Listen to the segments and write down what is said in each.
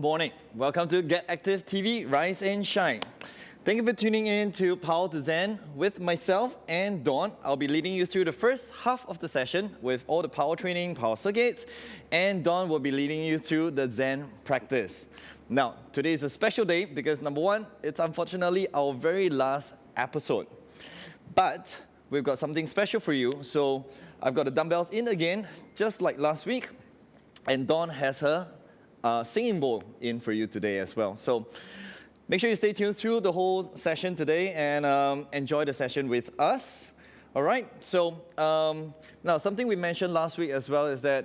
morning. Welcome to Get Active TV, Rise and Shine. Thank you for tuning in to Power to Zen with myself and Dawn. I'll be leading you through the first half of the session with all the power training, power circuits, and Dawn will be leading you through the Zen practice. Now, today is a special day because number one, it's unfortunately our very last episode. But we've got something special for you. So I've got the dumbbells in again, just like last week. And Dawn has her singing bowl in for you today as well. So make sure you stay tuned through the whole session today and enjoy the session with us. All right, so now something we mentioned last week as well is that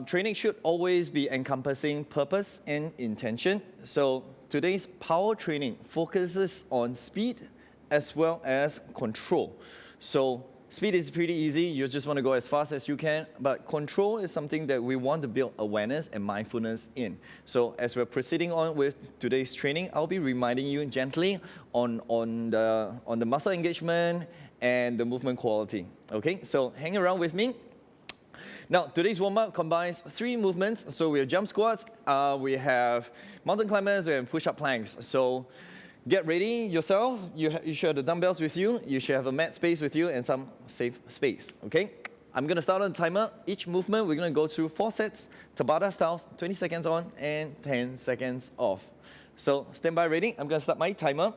training should always be encompassing purpose and intention. So today's power training focuses on speed as well as control. So speed is pretty easy, you just want to go as fast as you can, but control is something that we want to build awareness and mindfulness in. So as we're proceeding on with today's training, I'll be reminding you gently on the muscle engagement and the movement quality. Okay, so hang around with me. Now, today's warm-up combines 3 movements. So we have jump squats, we have mountain climbers, and push-up planks. So get ready yourself. You should have the dumbbells with you. You should have a mat space with you and some safe space, okay? I'm gonna start on the timer. Each movement, we're gonna go through 4 sets, Tabata styles, 20 seconds on and 10 seconds off. So stand by ready. I'm gonna start my timer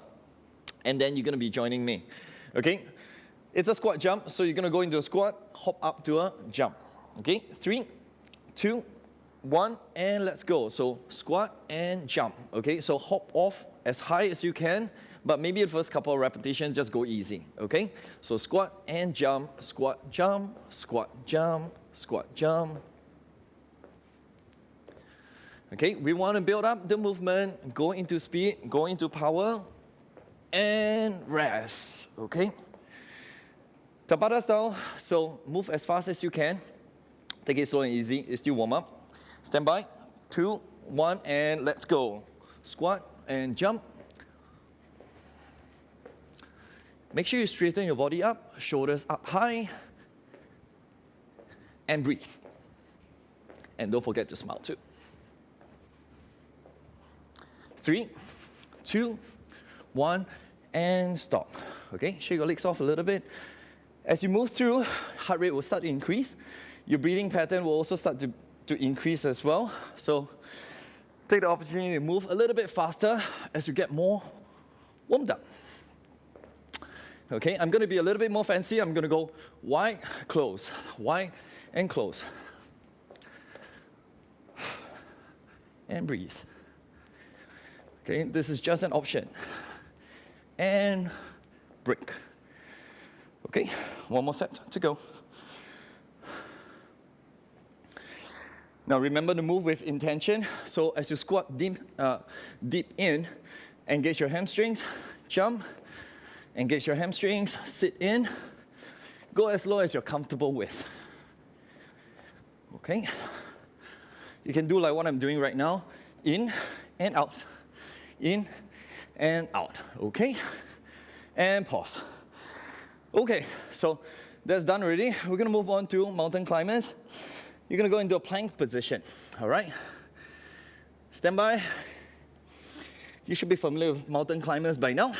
and then you're gonna be joining me, okay? It's a squat jump, so you're gonna go into a squat, hop up to a jump, okay? 3, 2, 1, and let's go. So squat and jump, okay? So hop off as high as you can, but maybe the first couple of repetitions, just go easy, okay? So squat and jump, squat, jump, squat, jump, squat, jump. Okay, we want to build up the movement, go into speed, go into power, and rest, okay? Tabata style, so move as fast as you can. Take it slow and easy, it's still warm up. Stand by, 2, 1, and let's go. Squat and jump. Make sure you straighten your body up, shoulders up high, and breathe. And don't forget to smile too. 3, 2, 1, and stop. Okay, shake your legs off a little bit. As you move through, heart rate will start to increase. Your breathing pattern will also start to increase as well. So take the opportunity to move a little bit faster as you get more warmed up. Okay, I'm going to be a little bit more fancy. I'm going to go wide, close, and close. And breathe. Okay, this is just an option. And break. Okay, one more set to go. Now remember to move with intention. So as you squat deep in, engage your hamstrings, jump, engage your hamstrings, sit in, go as low as you're comfortable with. Okay? You can do like what I'm doing right now, in and out, in and out, okay? And pause. Okay, so that's done already. We're gonna move on to mountain climbers. You're gonna go into a plank position, all right? Stand by. You should be familiar with mountain climbers by now.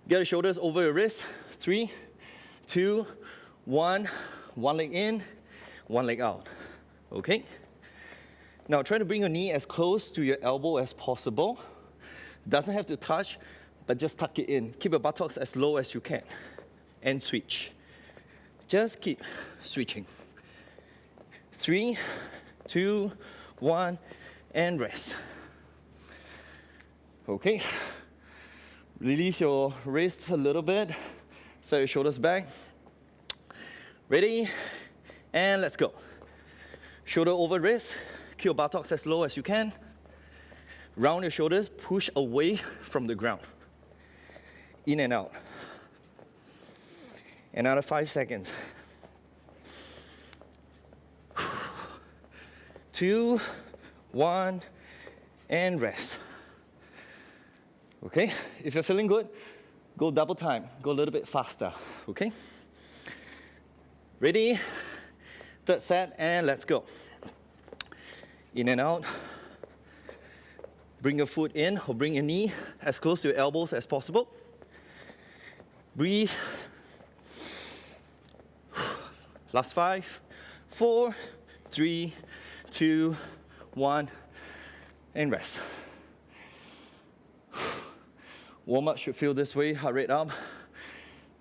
Get your shoulders over your wrists. 3, 2, 1. One leg in, one leg out, okay? Now try to bring your knee as close to your elbow as possible. Doesn't have to touch, but just tuck it in. Keep your buttocks as low as you can. And switch. Just keep switching. 3, 2, 1, and rest. Okay. Release your wrists a little bit. Set your shoulders back. Ready? And let's go. Shoulder over wrist. Keep your buttocks as low as you can. Round your shoulders. Push away from the ground. In and out. Another 5 seconds. 2, 1, and rest. Okay, if you're feeling good, go double time, go a little bit faster, okay? Ready? Third set, and let's go. In and out. Bring your foot in or bring your knee as close to your elbows as possible. Breathe. Last 5, 4, 3, 2, 1, and rest. Warm-up should feel this way, heart rate up,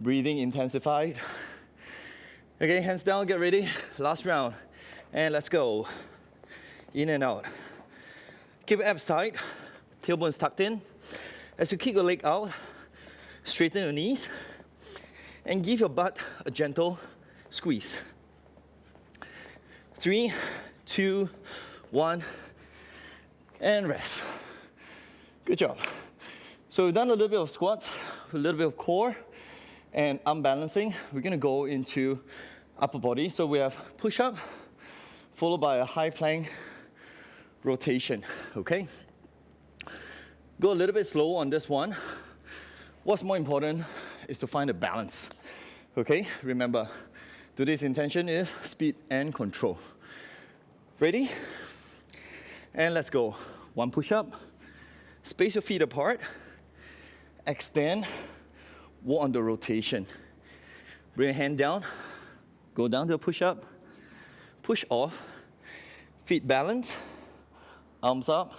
breathing intensified. Okay, hands down, get ready. Last round, and let's go. In and out. Keep your abs tight, tailbones tucked in. As you kick your leg out, straighten your knees, and give your butt a gentle squeeze. 3, 2, 1, and rest. Good job. So we've done a little bit of squats, a little bit of core, and arm balancing. We're gonna go into upper body. So we have push-up, followed by a high plank rotation, okay? Go a little bit slow on this one. What's more important is to find a balance, okay? Remember, today's intention is speed and control. Ready? And let's go. One push-up, space your feet apart, extend, walk on the rotation. Bring your hand down, go down to a push-up, push off, feet balance, arms up,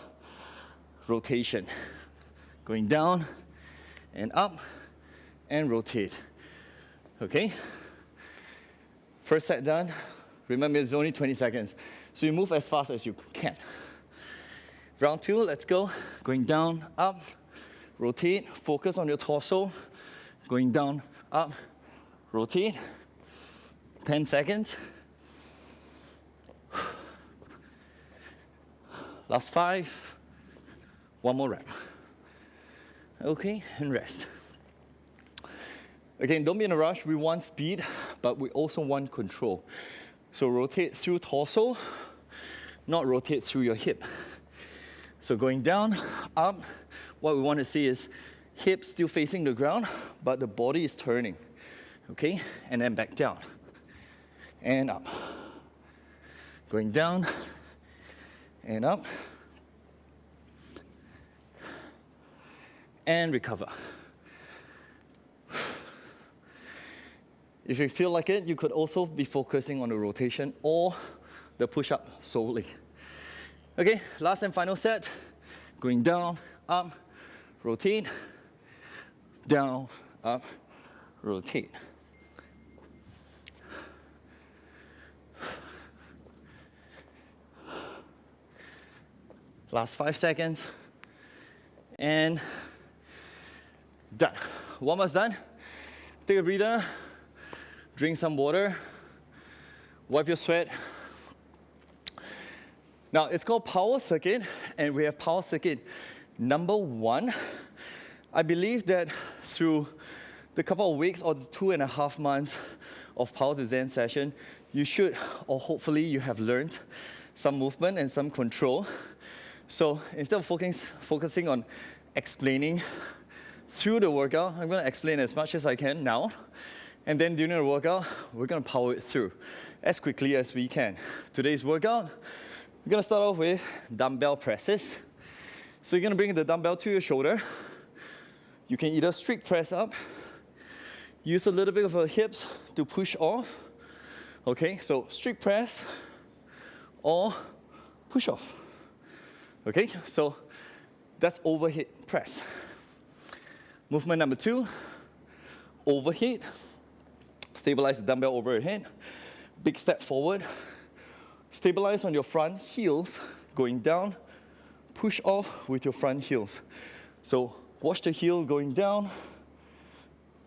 rotation. Going down and up and rotate. Okay? First set done. Remember, it's only 20 seconds. So you move as fast as you can. Round 2, let's go. Going down, up, rotate, focus on your torso. Going down, up, rotate. 10 seconds. Last 5. One more rep. Okay, and rest. Again, don't be in a rush. We want speed, but we also want control. So rotate through torso, not rotate through your hip. So going down, up, what we want to see is hips still facing the ground, but the body is turning, okay? And then back down, and up. Going down, and up, and recover. If you feel like it, you could also be focusing on the rotation or the push-up solely. Okay, last and final set. Going down, up, rotate, down, up, rotate. Last 5 seconds. And done. Warm-up's done. Take a breather. Drink some water. Wipe your sweat. Now, it's called Power Circuit, and we have Power Circuit number 1. I believe that through the couple of weeks or the 2.5 months of Power to Zen session, you should, or hopefully you have learned some movement and some control. So instead of focusing on explaining through the workout, I'm going to explain as much as I can now. And then during the workout, we're going to power it through as quickly as we can. Today's workout, we're going to start off with dumbbell presses. So you're going to bring the dumbbell to your shoulder. You can either strict press up, use a little bit of your hips to push off. Okay, so strict press or push off. Okay, so that's overhead press. Movement number 2, overhead. Stabilize the dumbbell over your head. Big step forward. Stabilize on your front heels, going down. Push off with your front heels. So watch the heel going down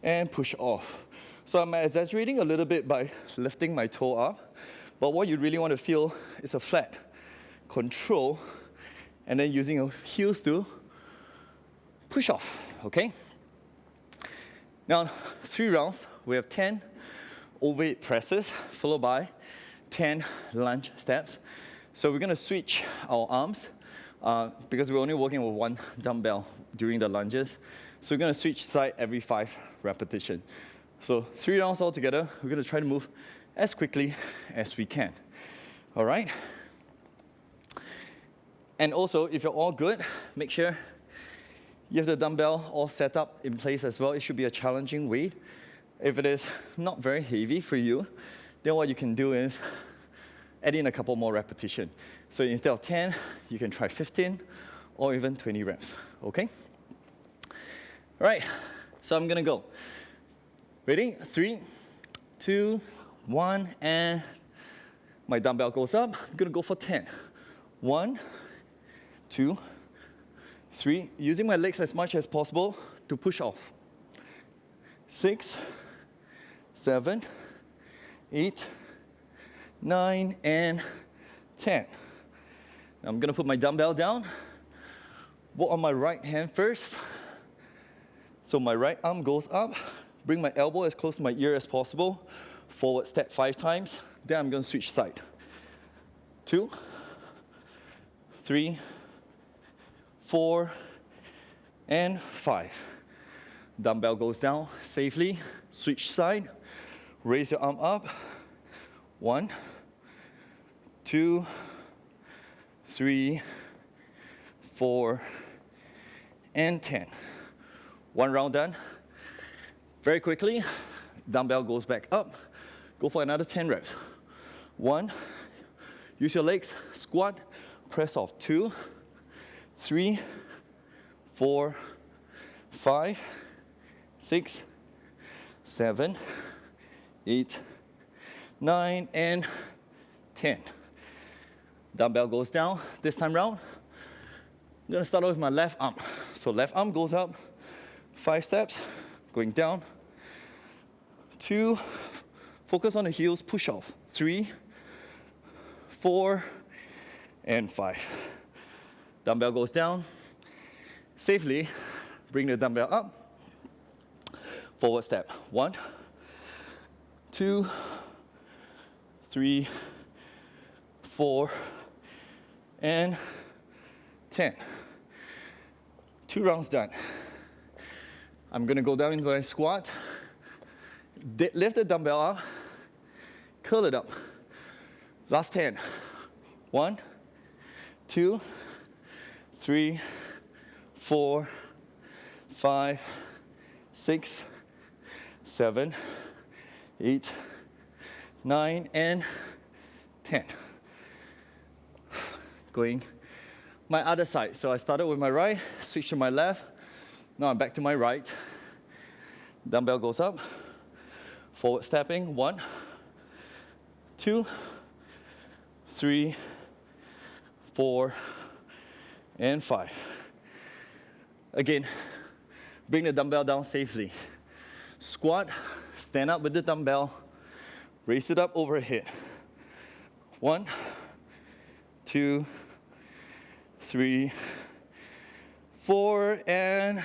and push off. So I'm exaggerating a little bit by lifting my toe up, but what you really want to feel is a flat control, and then using your heels to push off, okay? Now, 3 rounds, we have 10 overhead presses, followed by 10 lunge steps. So we're gonna switch our arms because we're only working with 1 dumbbell during the lunges. So we're gonna switch side every 5 repetitions. So 3 rounds all together, we're gonna try to move as quickly as we can. All right? And also, if you're all good, make sure you have the dumbbell all set up in place as well. It should be a challenging weight. If it is not very heavy for you, then what you can do is add in a couple more repetitions. So instead of 10, you can try 15 or even 20 reps, okay? All right, so I'm gonna go. Ready? 3, 2, 1, and my dumbbell goes up. I'm gonna go for 10. 1, 2, 3, using my legs as much as possible to push off. 6, 7, 8, 9, and 10. Now I'm gonna put my dumbbell down. Walk on my right hand first. So my right arm goes up. Bring my elbow as close to my ear as possible. Forward step 5 times. Then I'm gonna switch side. 2, 3, 4, and 5. Dumbbell goes down safely. Switch side. Raise your arm up. 1, 2, 3, 4, and 10. 1 round done. Very quickly, dumbbell goes back up. Go for another 10 reps. 1, use your legs, squat, press off. 2, 3, 4, 5, 6, 7, 8, 9, and 10. Dumbbell goes down. This time round, I'm gonna start off with my left arm. So left arm goes up, 5 steps, going down. 2, focus on the heels, push off. 3, 4, and 5. Dumbbell goes down. Safely, bring the dumbbell up. Forward step. 1, 2, 3, 4, and 10. 2 rounds done. I'm gonna go down into a squat. Lift the dumbbell up, curl it up. Last 10. 1, 2, 3, 4, 5, 6, 7, 8, 9, and 10. Going my other side. So I started with my right, switch to my left. Now I'm back to my right. Dumbbell goes up. Forward stepping. 1, 2, 3, 4, and 5. Again, bring the dumbbell down safely. Squat, stand up with the dumbbell, raise it up overhead. 1, 2, 3, 4, and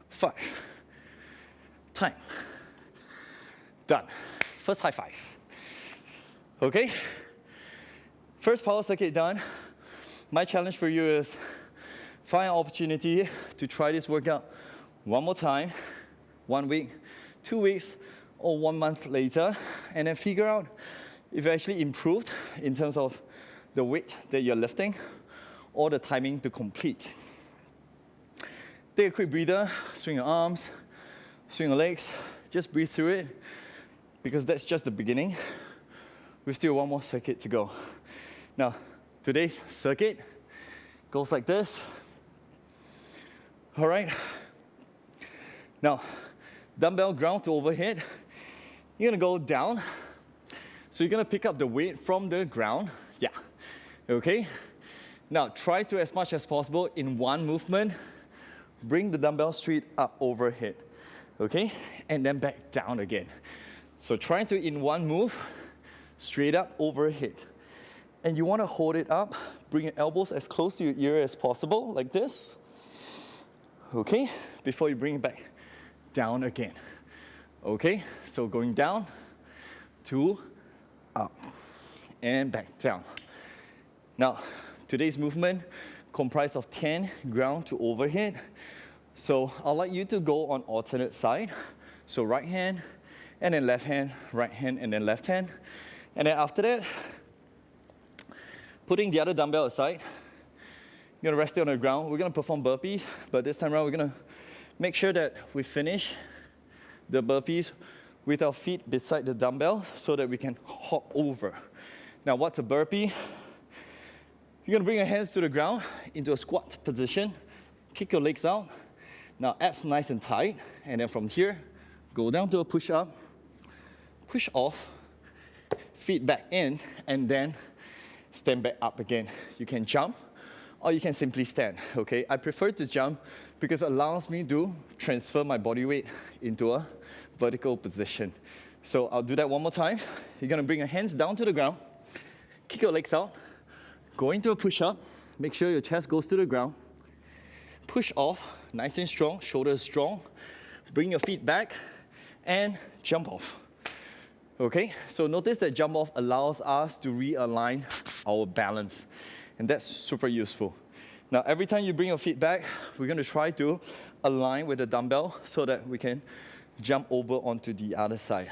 5. Time. Done. First high five. Okay? First power circuit done. My challenge for you is find an opportunity to try this workout one more time, 1 week, 2 weeks, or 1 month later, and then figure out if you actually improved in terms of the weight that you're lifting or the timing to complete. Take a quick breather, swing your arms, swing your legs, just breathe through it, because that's just the beginning. We've still 1 more circuit to go. Now, today's circuit goes like this. All right. Now, dumbbell ground to overhead. You're gonna go down. So you're gonna pick up the weight from the ground. Yeah. Okay. Now, try to, as much as possible, in one movement, bring the dumbbell straight up overhead. Okay? And then back down again. So try to, in one move, straight up overhead. And you wanna hold it up, bring your elbows as close to your ear as possible, like this. Okay? Before you bring it back down again. Okay? So going down, 2, up, and back down. Now, today's movement comprised of 10 ground to overhead. So I'd like you to go on alternate side. So right hand, and then left hand, right hand, and then left hand. And then after that, putting the other dumbbell aside, You're gonna rest it on the ground. We're gonna perform burpees, but this time around, we're gonna make sure that we finish the burpees with our feet beside the dumbbell so that we can hop over. Now, what's a burpee? You're gonna bring your hands to the ground into a squat position, kick your legs out. Now, abs nice and tight, and then from here, go down to a push-up, push off, feet back in, and then stand back up again. You can jump, or you can simply stand, okay? I prefer to jump because it allows me to transfer my body weight into a vertical position. So I'll do that one more time. You're gonna bring your hands down to the ground, kick your legs out, go into a push-up, make sure your chest goes to the ground, push off, nice and strong, shoulders strong, bring your feet back, and jump off. Okay, so notice that jump off allows us to realign our balance, and that's super useful. Now, every time you bring your feet back, we're gonna try to align with the dumbbell so that we can jump over onto the other side.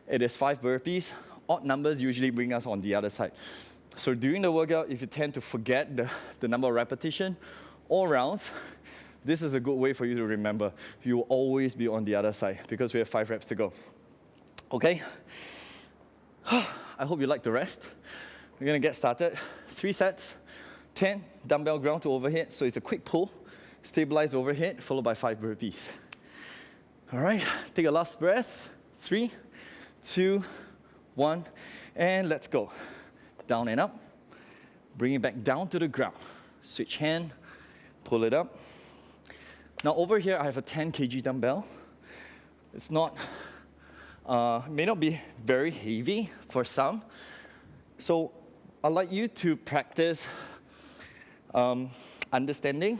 It is 5 burpees. Odd numbers usually bring us on the other side. So during the workout, if you tend to forget the number of repetition or rounds, this is a good way for you to remember. You will always be on the other side because we have 5 reps to go. Okay? I hope you like the rest. We're gonna get started. 3 sets, 10 dumbbell ground to overhead. So it's a quick pull, stabilize overhead, followed by 5 burpees. All right, take a last breath. 3, 2, 1, and let's go. Down and up. Bring it back down to the ground. Switch hand, pull it up. Now over here, I have a 10 kg dumbbell. It's not, may not be very heavy for some. So I'd like you to practice understanding.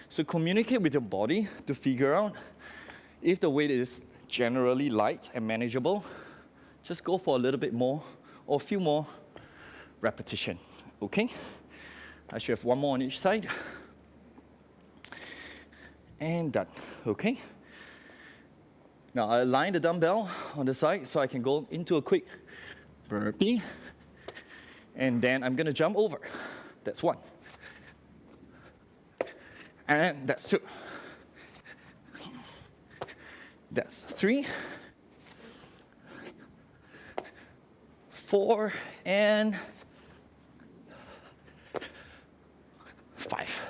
So communicate with your body to figure out if the weight is generally light and manageable. Just go for a little bit more or a few more repetition, okay? I should have one more on each side. And done, okay? Now I align the dumbbell on the side so I can go into a quick burpee. And then I'm gonna jump over. That's 1. And that's 2. That's 3. 4 and 5.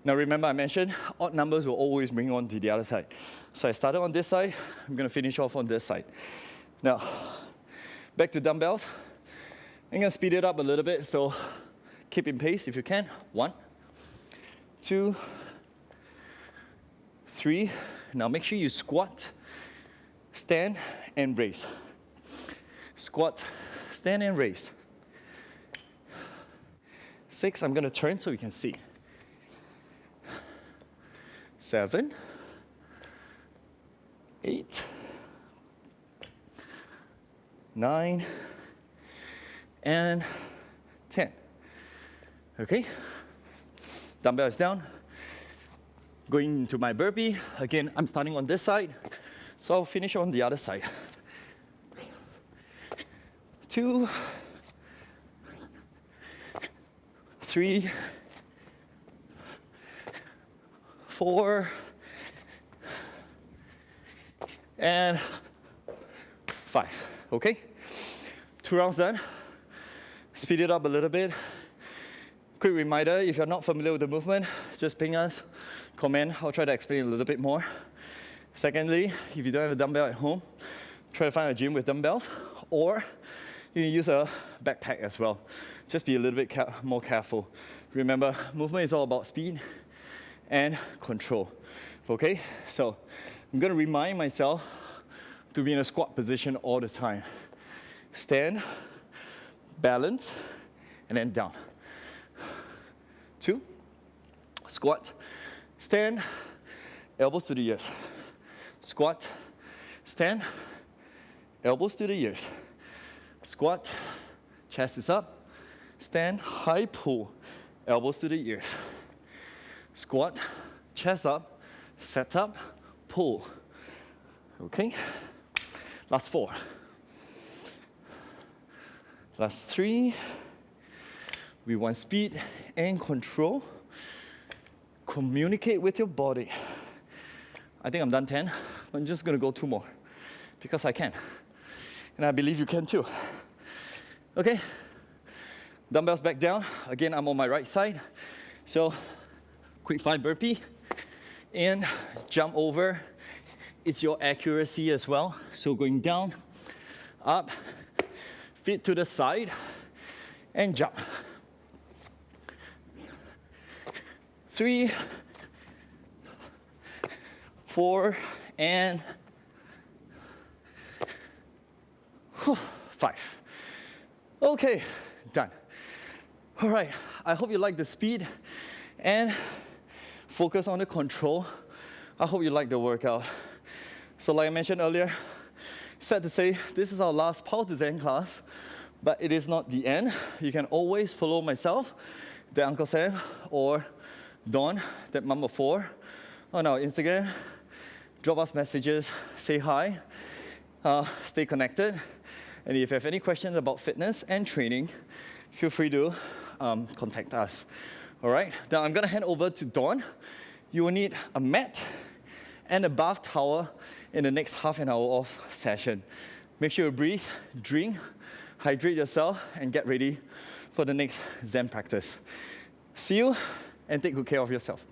Now remember I mentioned odd numbers will always bring on to the other side. So I started on this side, I'm gonna finish off on this side. Now, back to dumbbells. I'm gonna speed it up a little bit, so keep in pace if you can. 1, 2, 3. Now make sure you squat, stand, and raise. Squat, stand, and raise. 6, I'm gonna turn so you can see. 7, 8, 9, and 10. Okay? Dumbbell is down. Going to my burpee. Again, I'm starting on this side, so I'll finish on the other side. 2, 3, 4, and 5, okay? 2 rounds done. Speed it up a little bit. Quick reminder, if you're not familiar with the movement, just ping us, comment, I'll try to explain a little bit more. Secondly, if you don't have a dumbbell at home, try to find a gym with dumbbells, or you can use a backpack as well. Just be a little bit more careful. Remember, movement is all about speed and control, okay? So I'm gonna remind myself to be in a squat position all the time. Stand, balance, and then down. 2, squat, stand, elbows to the ears. Squat, stand, elbows to the ears. Squat, chest is up, stand, high pull, elbows to the ears. Squat, chest up, set up, pull. Okay? Last 4. Last 3. We want speed and control. Communicate with your body. I think I'm done 10. I'm just gonna go 2 more because I can. And I believe you can too. Okay, dumbbells back down. Again, I'm on my right side. So, quick 5 burpee. And jump over. It's your accuracy as well. So going down, up, feet to the side, and jump. 3, 4, and 5. Okay, done. All right, I hope you like the speed and focus on the control. I hope you like the workout. So like I mentioned earlier, sad to say, this is our last Power to Zen class, but it is not the end. You can always follow myself, the Uncle Sam, or Dawn, that Mama 4, on our Instagram. Drop us messages, say hi, stay connected. And if you have any questions about fitness and training, feel free to contact us. All right, now I'm gonna hand over to Dawn. You will need a mat and a bath towel in the next half an hour of session. Make sure you breathe, drink, hydrate yourself, and get ready for the next Zen practice. See you, and take good care of yourself.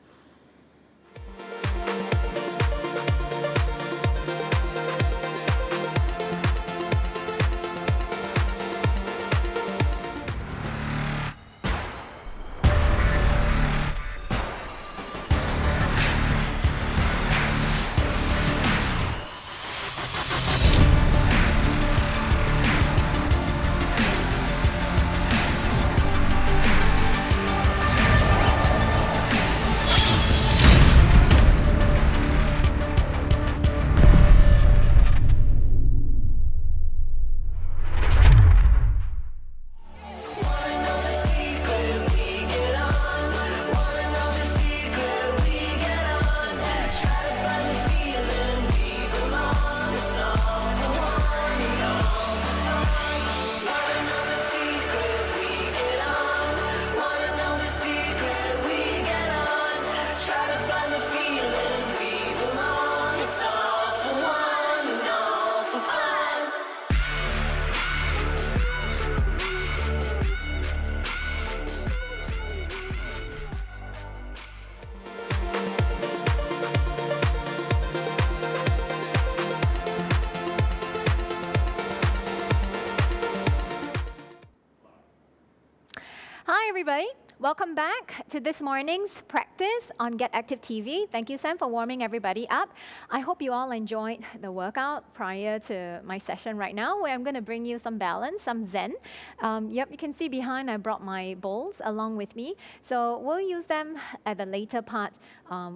everybody. Welcome back to this morning's practice on Get Active TV. Thank you, Sam, for warming everybody up. I hope you all enjoyed the workout prior to my session right now, where I'm going to bring you some balance, some Zen. Yep, you can see behind I brought my bowls along with me. So we'll use them at the later part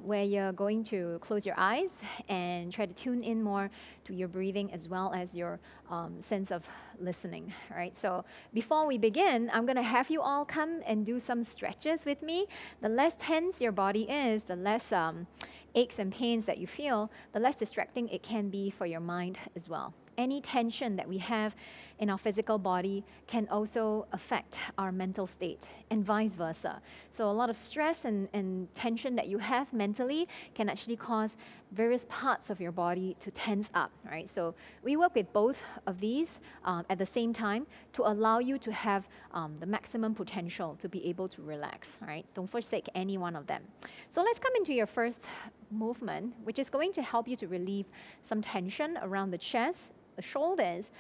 where you're going to close your eyes and try to tune in more to your breathing as well as your sense of listening, right? So before we begin, I'm going to have you all come and do some stretches with me. The less tense your body is, the less aches and pains that you feel, the less distracting it can be for your mind as well. Any tension that we have in our physical body can also affect our mental state and vice versa. So a lot of stress and tension that you have mentally can actually cause various parts of your body to tense up, right? So we work with both of these at the same time to allow you to have the maximum potential to be able to relax, right? Don't forsake any one of them. So let's come into your first movement, which is going to help you to relieve some tension around the chest, the shoulders,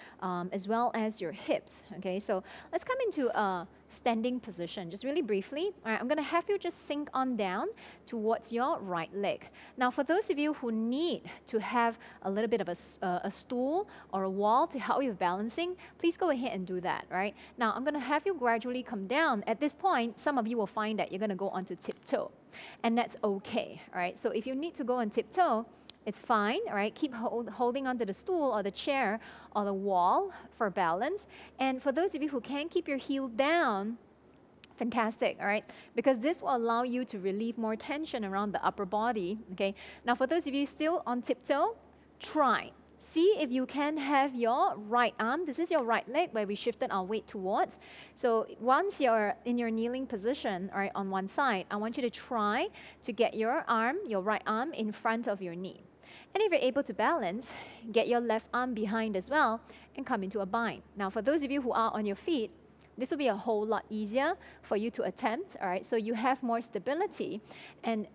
as well as your hips, okay? So let's come into a standing position, just really briefly. All right, I'm gonna have you just sink on down towards your right leg. Now, for those of you who need to have a little bit of a stool or a wall to help you with balancing, please go ahead and do that, right? Now, I'm gonna have you gradually come down. At this point, some of you will find that you're gonna go onto tiptoe, and that's okay, all right? So if you need to go on tiptoe, it's fine, all right? Keep holding onto the stool or the chair or the wall for balance. And for those of you who can keep your heel down, fantastic, all right? Because this will allow you to relieve more tension around the upper body, okay? Now, for those of you still on tiptoe, try. see if you can have your right arm. This is your right leg where we shifted our weight towards. So once you're in your kneeling position, all right, on one side, I want you to try to get your arm, your right arm, in front of your knee. And if you're able to balance, get your left arm behind as well and come into a bind. Now, for those of you who are on your feet, this will be a whole lot easier for you to attempt, all right? So you have more stability and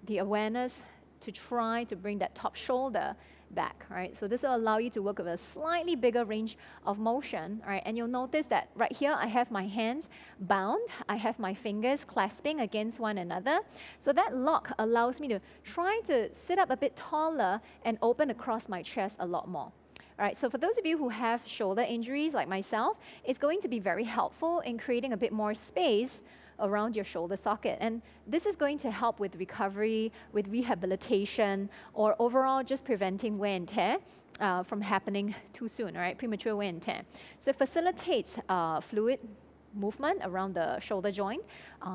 the awareness to try to bring that top shoulder back, right? So this will allow you to work with a slightly bigger range of motion, right? And you'll notice that right here, I have my hands bound. I have my fingers clasping against one another. So that lock allows me to try to sit up a bit taller and open across my chest a lot more. All right, so for those of you who have shoulder injuries like myself, it's going to be very helpful in creating a bit more space around your shoulder socket. And this is going to help with recovery, with rehabilitation, or overall just preventing wear and tear from happening too soon, all right? Premature wear and tear. So it facilitates fluid movement around the shoulder joint.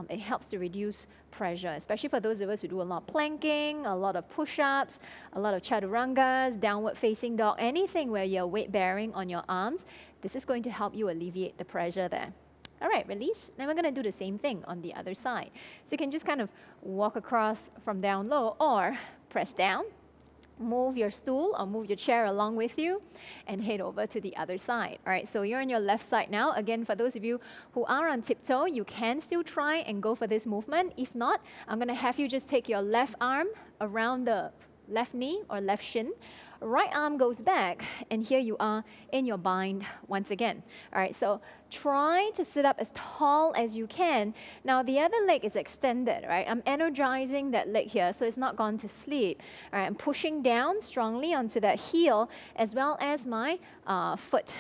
It helps to reduce pressure, especially for those of us who do a lot of planking, a lot of push-ups, a lot of chaturangas, downward facing dog, anything where you're weight bearing on your arms. This is going to help you alleviate the pressure there. All right, release. Then we're going to do the same thing on the other side. So you can just kind of walk across from down low or press down, move your stool or move your chair along with you and head over to the other side. All right, so you're on your left side now. Again, for those of you who are on tiptoe, you can still try and go for this movement. If not, I'm going to have you just take your left arm around the left knee or left shin. Right arm goes back, and here you are in your bind once again. All right, so try to sit up as tall as you can. Now, the other leg is extended, right? I'm energizing that leg here, so it's not gone to sleep. All right, I'm pushing down strongly onto that heel, as well as my foot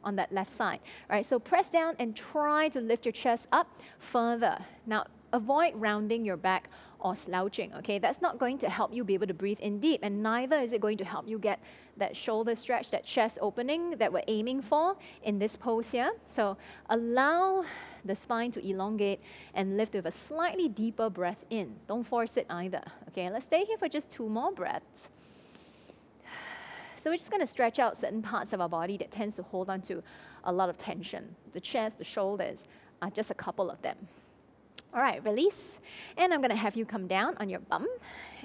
on that left side. All right, so press down and try to lift your chest up further. Now, avoid rounding your back or slouching, okay? That's not going to help you be able to breathe in deep, and neither is it going to help you get that shoulder stretch, that chest opening that we're aiming for in this pose here. So allow the spine to elongate and lift with a slightly deeper breath in. Don't force it either, okay? Let's stay here for just 2 more breaths. So we're just going to stretch out certain parts of our body that tends to hold on to a lot of tension. The chest, the shoulders are just a couple of them. All right, release. And I'm going to have you come down on your bum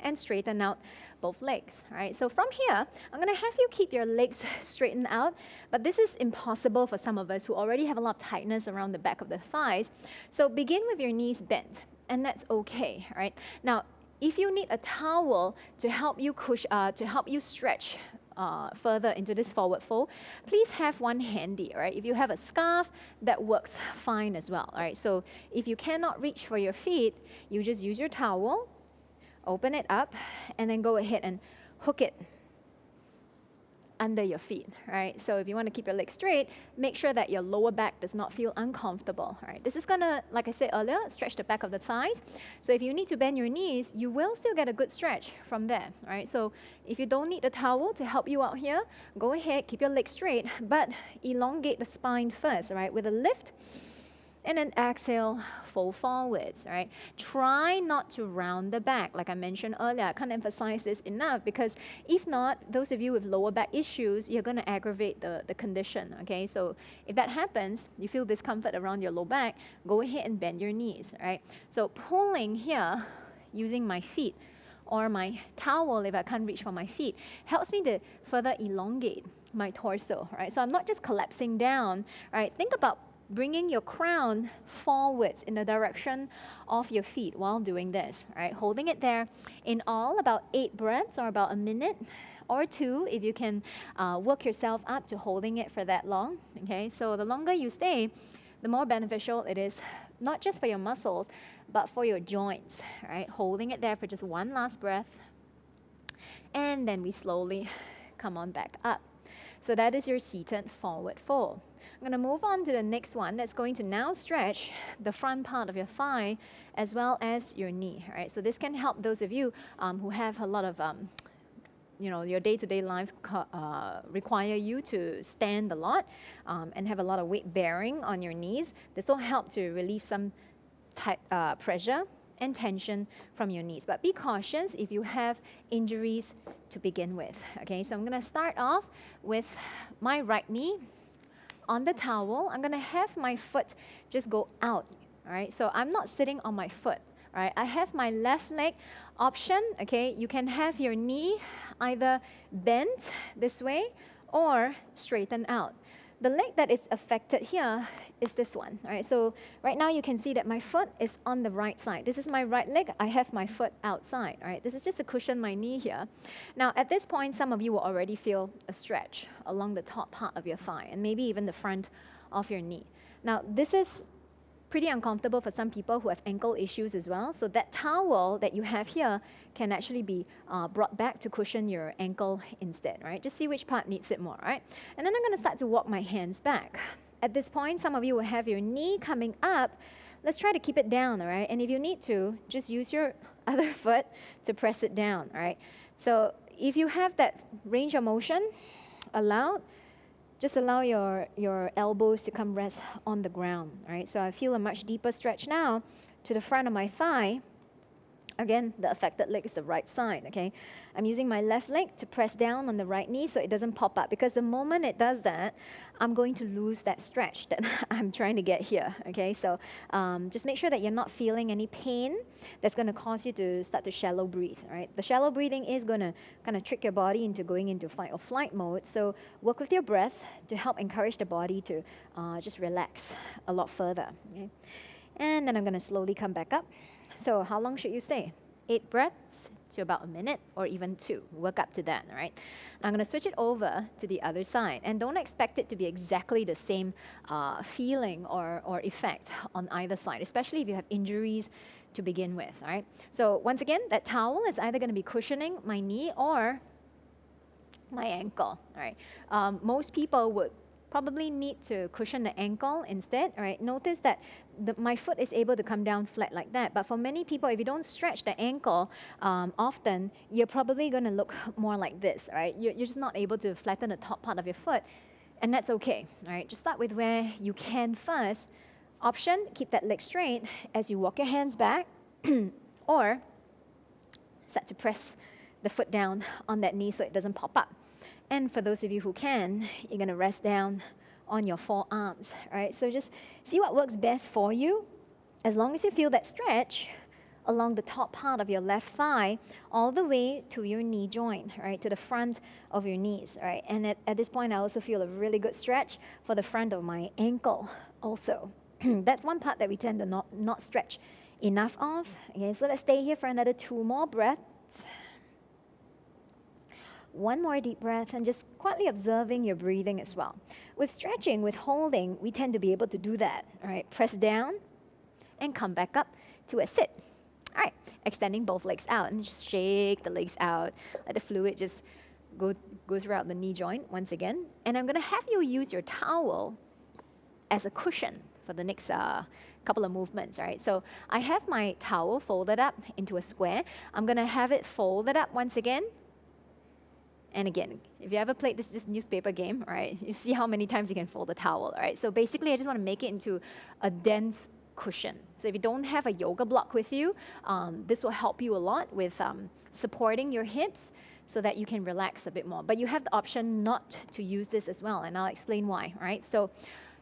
and straighten out both legs. All right, so from here, I'm going to have you keep your legs straightened out. But this is impossible for some of us who already have a lot of tightness around the back of the thighs. So begin with your knees bent, and that's okay. All right. Now, if you need a towel to help you stretch further into this forward fold, please have one handy, all right? If you have a scarf, that works fine as well, all right? So if you cannot reach for your feet, you just use your towel, open it up, and then go ahead and hook it under your feet, right? So if you want to keep your legs straight, make sure that your lower back does not feel uncomfortable, all right? This is gonna, like I said earlier, stretch the back of the thighs. So if you need to bend your knees, you will still get a good stretch from there, all right? So if you don't need a towel to help you out here, go ahead, keep your legs straight, but elongate the spine first, all right? With a lift, and then exhale, fold forwards, all right? Try not to round the back. Like I mentioned earlier, I can't emphasize this enough because if not, those of you with lower back issues, you're gonna aggravate the condition, okay? So if that happens, you feel discomfort around your low back, go ahead and bend your knees, all right? So pulling here, using my feet, or my towel if I can't reach for my feet, helps me to further elongate my torso, right? So I'm not just collapsing down, right? Think about bringing your crown forwards in the direction of your feet while doing this, right? Holding it there in all about 8 breaths or about a minute or 2 if you can work yourself up to holding it for that long, okay? So the longer you stay, the more beneficial it is, not just for your muscles, but for your joints, right? Holding it there for just 1 last breath, and then we slowly come on back up. So that is your seated forward fold. I'm going to move on to the next one that's going to now stretch the front part of your thigh as well as your knee, right? So this can help those of you who have a lot of, your day-to-day lives require you to stand a lot and have a lot of weight bearing on your knees. This will help to relieve some pressure and tension from your knees. But be cautious if you have injuries to begin with. Okay, so I'm gonna start off with my right knee on the towel. I'm gonna have my foot just go out, all right? So I'm not sitting on my foot, all right? I have my left leg option, okay? You can have your knee either bent this way or straighten out. The leg that is affected here is this one, all right? So right now you can see that my foot is on the right side. This is my right leg. I have my foot outside, all right? This is just to cushion my knee here. Now at this point, some of you will already feel a stretch along the top part of your thigh and maybe even the front of your knee. Now this is pretty uncomfortable for some people who have ankle issues as well. So that towel that you have here can actually be brought back to cushion your ankle instead, right? Just see which part needs it more, right? And then I'm gonna start to walk my hands back. At this point, some of you will have your knee coming up. Let's try to keep it down, all right? And if you need to, just use your other foot to press it down, all right? So if you have that range of motion allowed, just allow your elbows to come rest on the ground, all right? So I feel a much deeper stretch now to the front of my thigh. Again, the affected leg is the right side, okay? I'm using my left leg to press down on the right knee so it doesn't pop up, because the moment it does that, I'm going to lose that stretch that I'm trying to get here, okay? So just make sure that you're not feeling any pain that's gonna cause you to start to shallow breathe, all right? The shallow breathing is gonna kind of trick your body into going into fight or flight mode, so work with your breath to help encourage the body to just relax a lot further, okay? And then I'm gonna slowly come back up. So how long should you stay? 8 breaths to about a minute or even 2. Work up to that, all right? I'm going to switch it over to the other side. And don't expect it to be exactly the same feeling or effect on either side, especially if you have injuries to begin with, all right? So once again, that towel is either going to be cushioning my knee or my ankle, all right? Most people would probably need to cushion the ankle instead, all right? Notice that my foot is able to come down flat like that, but for many people, if you don't stretch the ankle often, you're probably gonna look more like this, all right? You're just not able to flatten the top part of your foot, and that's okay, all right? Just start with where you can first. Option, keep that leg straight as you walk your hands back, or start to press the foot down on that knee so it doesn't pop up. And for those of you who can, you're gonna rest down on your forearms, right? So just see what works best for you. As long as you feel that stretch along the top part of your left thigh, all the way to your knee joint, right? To the front of your knees, right? And at this point, I also feel a really good stretch for the front of my ankle also. That's one part that we tend to not stretch enough of. Okay, so let's stay here for another 2 more breaths. One more deep breath, and just quietly observing your breathing as well. With stretching, with holding, we tend to be able to do that, all right? Press down and come back up to a sit. All right, extending both legs out and just shake the legs out. Let the fluid just go throughout the knee joint once again. And I'm gonna have you use your towel as a cushion for the next couple of movements, all right? So I have my towel folded up into a square. I'm gonna have it folded up once again. And again, if you ever played this newspaper game, all right, you see how many times you can fold the towel, all right? So basically, I just want to make it into a dense cushion. So if you don't have a yoga block with you, this will help you a lot with supporting your hips so that you can relax a bit more. But you have the option not to use this as well, and I'll explain why, all right? So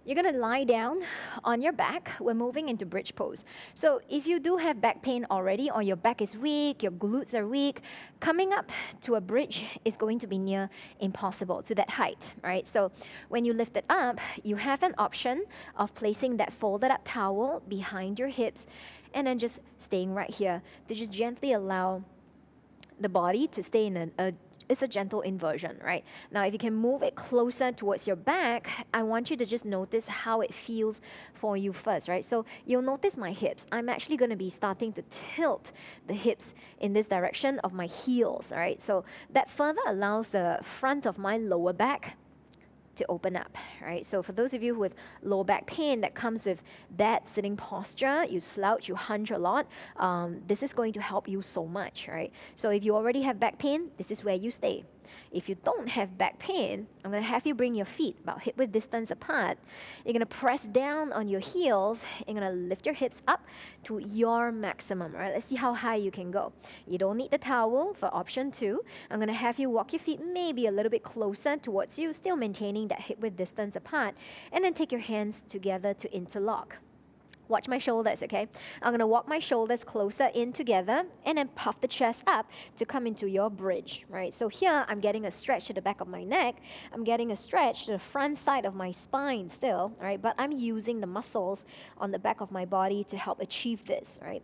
you're gonna lie down on your back. We're moving into bridge pose. So if you do have back pain already, or your back is weak, your glutes are weak, coming up to a bridge is going to be near impossible to that height, right? So when you lift it up, you have an option of placing that folded up towel behind your hips and then just staying right here to just gently allow the body to stay in it's a gentle inversion, right? Now, if you can move it closer towards your back, I want you to just notice how it feels for you first, right? So you'll notice my hips. I'm actually gonna be starting to tilt the hips in this direction of my heels, all right? So that further allows the front of my lower back to open up, right? So for those of you who have low back pain that comes with that sitting posture, you slouch, you hunch a lot, this is going to help you so much, right? So if you already have back pain, this is where you stay. If you don't have back pain, I'm going to have you bring your feet about hip-width distance apart. You're going to press down on your heels. You're going to lift your hips up to your maximum. All right, let's see how high you can go. You don't need the towel for option 2. I'm going to have you walk your feet maybe a little bit closer towards you, still maintaining that hip-width distance apart, and then take your hands together to interlock. Watch my shoulders, okay? I'm going to walk my shoulders closer in together and then puff the chest up to come into your bridge, right? So here, I'm getting a stretch to the back of my neck. I'm getting a stretch to the front side of my spine still, all right? But I'm using the muscles on the back of my body to help achieve this, right?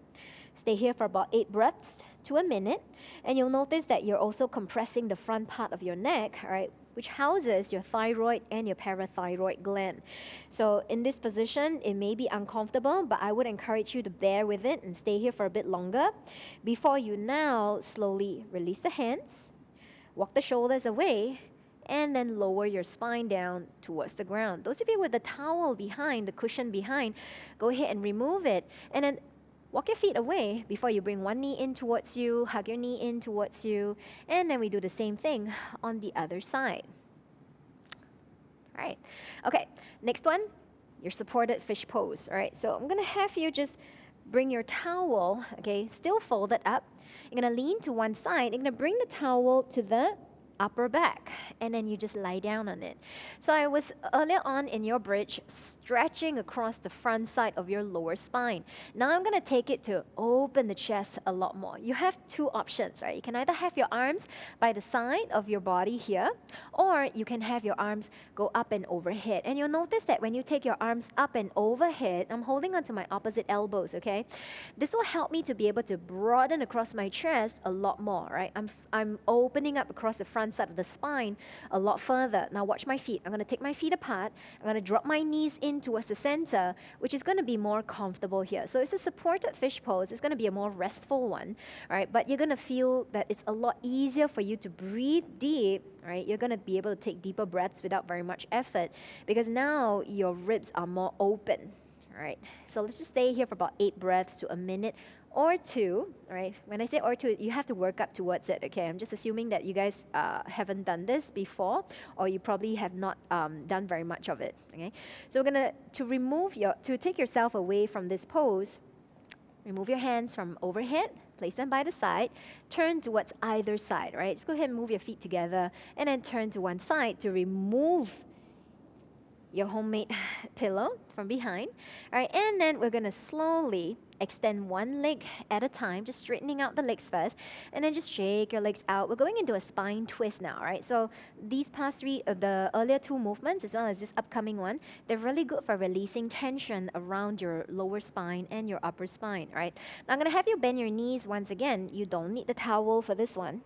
Stay here for about 8 breaths to a minute. And you'll notice that you're also compressing the front part of your neck, all right, which houses your thyroid and your parathyroid gland. So in this position, it may be uncomfortable, but I would encourage you to bear with it and stay here for a bit longer before you now slowly release the hands, walk the shoulders away, and then lower your spine down towards the ground. Those of you with the towel behind, the cushion behind, go ahead and remove it, and then walk your feet away before you bring one knee in towards you, hug your knee in towards you, and then we do the same thing on the other side. All right. Okay, next one, your supported fish pose. All right, so I'm going to have you just bring your towel, okay, still folded up. You're going to lean to one side. You're going to bring the towel to the upper back, and then you just lie down on it. So I was earlier on in your bridge stretching across the front side of your lower spine. Now I'm going to take it to open the chest a lot more. You have 2 options, right? You can either have your arms by the side of your body here, or you can have your arms go up and overhead. And you'll notice that when you take your arms up and overhead, I'm holding onto my opposite elbows, okay? This will help me to be able to broaden across my chest a lot more, right? I'm opening up across the front side of the spine a lot further. Now watch my feet. I'm going to take my feet apart. I'm going to drop my knees in towards the center, which is going to be more comfortable here. So it's a supported fish pose. It's going to be a more restful one, right? But you're going to feel that it's a lot easier for you to breathe deep, right? You're going to be able to take deeper breaths without very much effort because now your ribs are more open, right? So let's just stay here for about 8 breaths to a minute or 2, right? When I say or 2, you have to work up towards it, okay? I'm just assuming that you guys haven't done this before, or you probably have not done very much of it, okay? So we're gonna, to take yourself away from this pose, remove your hands from overhead, place them by the side, turn towards either side, right? Just go ahead and move your feet together, and then turn to one side to remove your homemade pillow from behind, all right? And then we're gonna slowly extend one leg at a time, just straightening out the legs first, and then just shake your legs out. We're going into a spine twist now, right? So these past 3, the earlier 2 movements, as well as this upcoming one, they're really good for releasing tension around your lower spine and your upper spine, right? Now I'm gonna have you bend your knees once again. You don't need the towel for this one.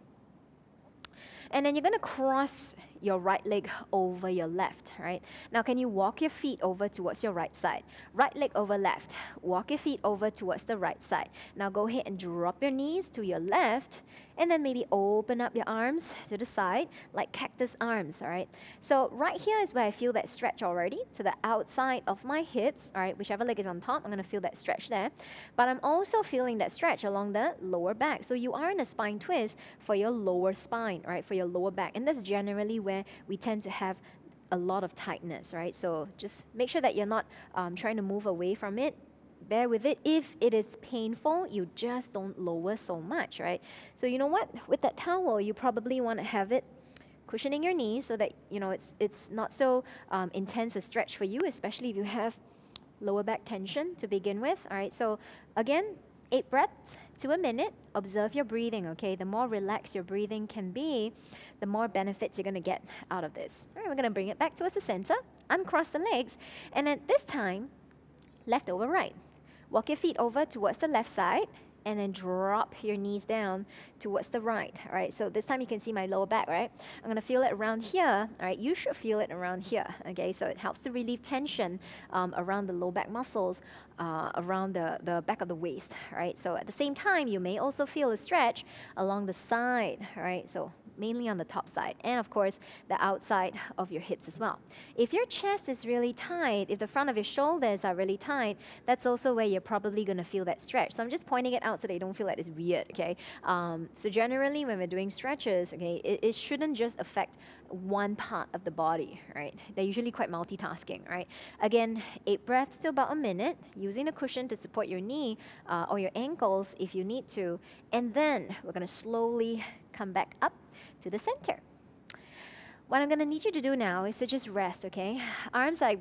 And then you're going to cross your right leg over your left, right? Now, can you walk your feet over towards your right side? Right leg over left. Walk your feet over towards the right side. Now, go ahead and drop your knees to your left, and then maybe open up your arms to the side, like cactus arms, all right? So right here is where I feel that stretch already, to the outside of my hips, all right? Whichever leg is on top, I'm going to feel that stretch there. But I'm also feeling that stretch along the lower back. So you are in a spine twist for your lower spine, right? For your lower back. And that's generally where we tend to have a lot of tightness, right? So just make sure that you're not trying to move away from it. Bear with it. If it is painful, you just don't lower so much, right? So you know what? With that towel, you probably want to have it cushioning your knees so that, you know, it's not so intense a stretch for you, especially if you have lower back tension to begin with, all right? So again, 8 breaths to a minute. Observe your breathing, okay? The more relaxed your breathing can be, the more benefits you're going to get out of this. All right, we're going to bring it back towards the center, uncross the legs, and then this time, left over right. Walk your feet over towards the left side, and then drop your knees down towards the right, all right? So this time you can see my lower back, right? I'm gonna feel it around here, all right? You should feel it around here, okay? So it helps to relieve tension around the low back muscles, around the back of the waist, all right? So at the same time, you may also feel a stretch along the side, all right? So mainly on the top side, and of course, the outside of your hips as well. If your chest is really tight, if the front of your shoulders are really tight, that's also where you're probably going to feel that stretch. So I'm just pointing it out so that you don't feel like it's weird, okay? So generally, when we're doing stretches, okay, it shouldn't just affect one part of the body, right? They're usually quite multitasking, right? Again, 8 breaths to about a minute, using a cushion to support your knee or your ankles if you need to. And then we're going to slowly come back up to the center. What I'm going to need you to do now is to just rest, okay? Arms are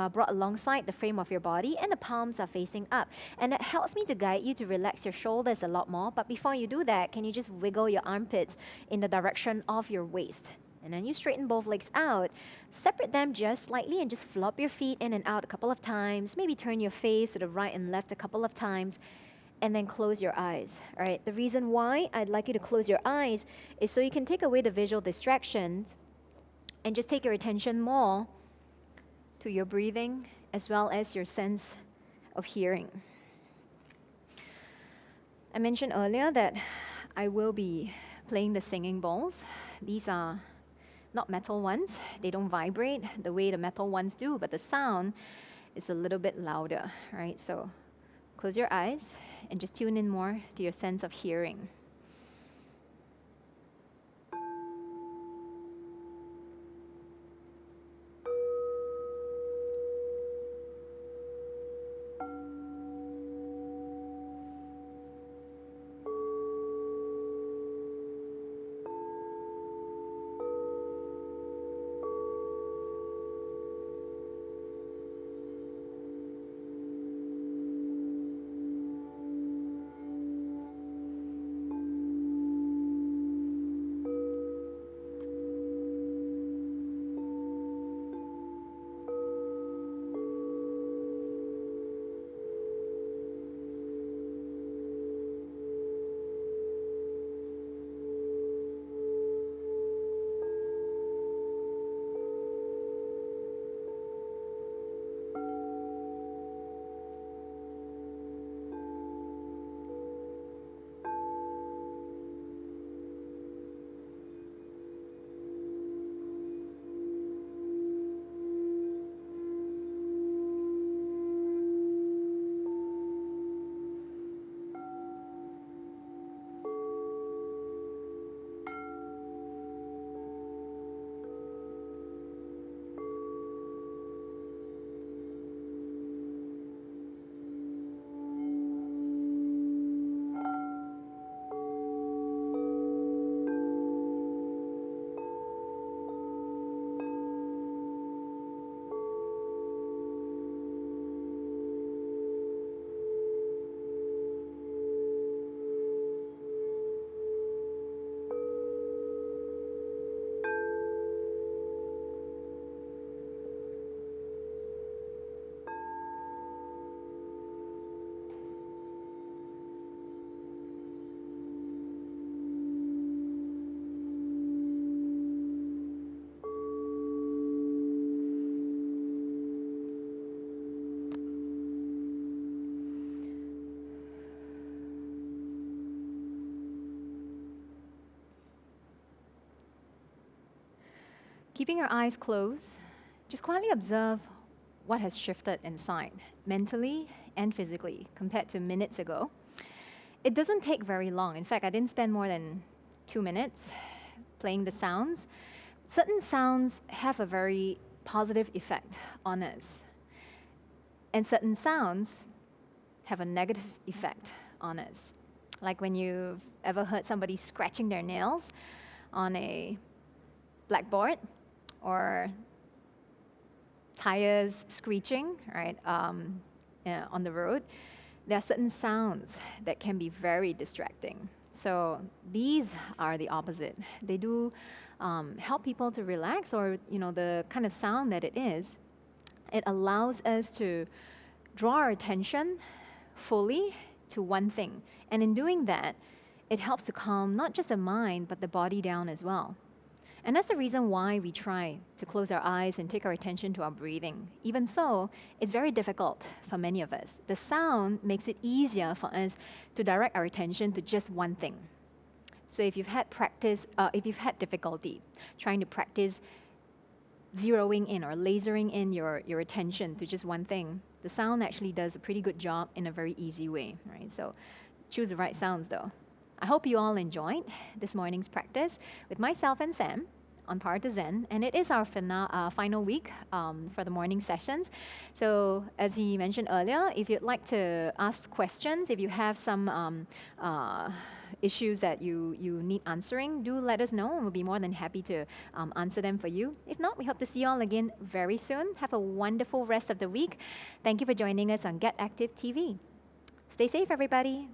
brought alongside the frame of your body, and the palms are facing up. And that helps me to guide you to relax your shoulders a lot more. But before you do that, can you just wiggle your armpits in the direction of your waist? And then you straighten both legs out, separate them just slightly, and just flop your feet in and out a couple of times. Maybe turn your face to the right and left a couple of times, and then close your eyes. All right. The reason why I'd like you to close your eyes is so you can take away the visual distractions and just take your attention more to your breathing as well as your sense of hearing. I mentioned earlier that I will be playing the singing bowls. These are not metal ones. They don't vibrate the way the metal ones do, but the sound is a little bit louder, right? So close your eyes and just tune in more to your sense of hearing. Keeping your eyes closed, just quietly observe what has shifted inside, mentally and physically, compared to minutes ago. It doesn't take very long. In fact, I didn't spend more than 2 minutes playing the sounds. Certain sounds have a very positive effect on us, and certain sounds have a negative effect on us. Like when you've ever heard somebody scratching their nails on a blackboard, or tires screeching, right, on the road. There are certain sounds that can be very distracting. So these are the opposite. They do help people to relax, or the kind of sound that it is. It allows us to draw our attention fully to one thing. And in doing that, it helps to calm not just the mind, but the body down as well. And that's the reason why we try to close our eyes and take our attention to our breathing. Even so, it's very difficult for many of us. The sound makes it easier for us to direct our attention to just one thing. So if you've had difficulty trying to practice zeroing in or lasering in your attention to just one thing, the sound actually does a pretty good job in a very easy way, right? So choose the right sounds though. I hope you all enjoyed this morning's practice with myself and Sam on Power to Zen, and it is our final week for the morning sessions. So as he mentioned earlier, if you'd like to ask questions, if you have some issues that you need answering, do let us know and we'll be more than happy to answer them for you. If not, we hope to see you all again very soon. Have a wonderful rest of the week. Thank you for joining us on Get Active TV. Stay safe, everybody.